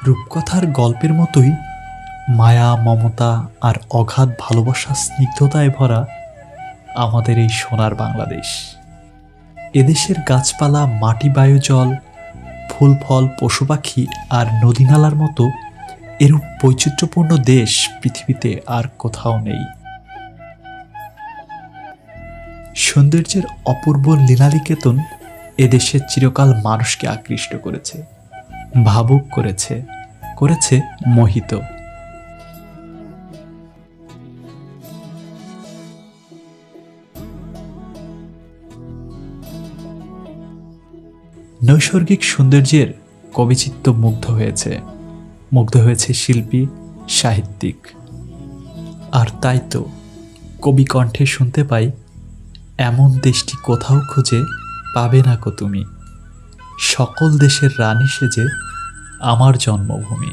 রূপকথার গল্পের মতোই মায়া, মমতা আর অগাধ ভালোবাসা, স্নিগ্ধতায় ভরা আমাদের এই সোনার বাংলাদেশ। এদেশের গাছপালা, মাটি, বায়ু, জল, ফুল, ফল, পশু পাখি আর নদীনালার মতো এরূপ বৈচিত্র্যপূর্ণ দেশ পৃথিবীতে আর কোথাও নেই। সৌন্দর্যের অপূর্ব লীলানিকেতন এদেশে চিরকাল মানুষকে আকৃষ্ট করেছে, ভাবুক করেছে, করেছে মোহিত। নৈসর্গিক সৌন্দর্যের কবিচিত্ত মুগ্ধ হয়েছে শিল্পী, সাহিত্যিক। আর তাই তো কবি কণ্ঠে শুনতে পাই, এমন দেশটি কোথাও খুঁজে পাবে না কো তুমি, সকল দেশের রানী সেজে আমার জন্মভূমি।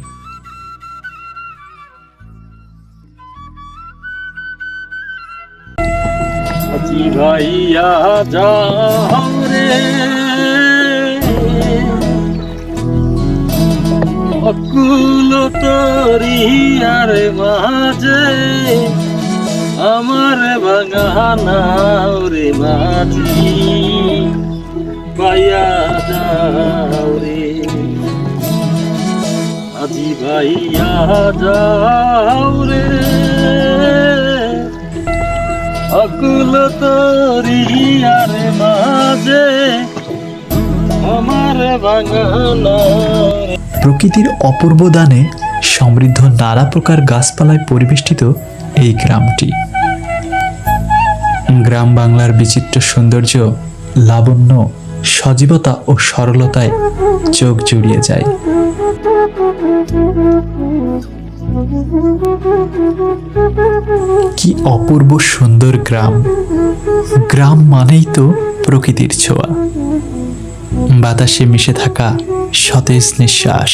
আজি ভাইয়া যাও রে অকুল তরিয়ার মাঝে, আমার বাগানা রে মাঝি ভাইয়া যাও রে। আজি ভাইয়া যাও রে অকুল তরিয়ার মাঝে, আমার বাগানা। প্রকৃতির অপূর্ব দানে সমৃদ্ধ নানা প্রকার গাছপালায় পরিবেষ্টিত এই গ্রামটি। গ্রাম বাংলার বিচিত্র সৌন্দর্য, লাবণ্য, সজীবতা ও সরলতায় চোখ জুড়িয়ে যায়। কি অপূর্ব সুন্দর গ্রাম! গ্রাম মানেই তো প্রকৃতির ছোঁয়া, বাতাসে মিশে থাকা সতেজ নিঃশ্বাস।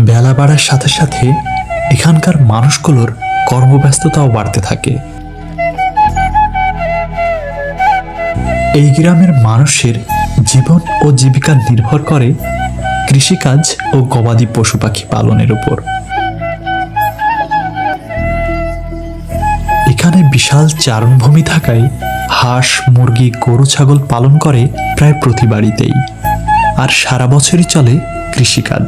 বেলা বাড়ার সাথে সাথে এখানকার মানুষগুলোর কর্মব্যস্ততাও বাড়তে থাকে। এই গ্রামের মানুষের জীবন ও জীবিকা নির্ভর করে কৃষিকাজ ও গবাদি পশু পাখি পালনের উপর। এখানে বিশাল চারণভূমি থাকায় হাঁস, মুরগি, গরু, ছাগল পালন করে প্রায় প্রতি বাড়িতেই, আর সারা বছরই চলে কৃষিকাজ।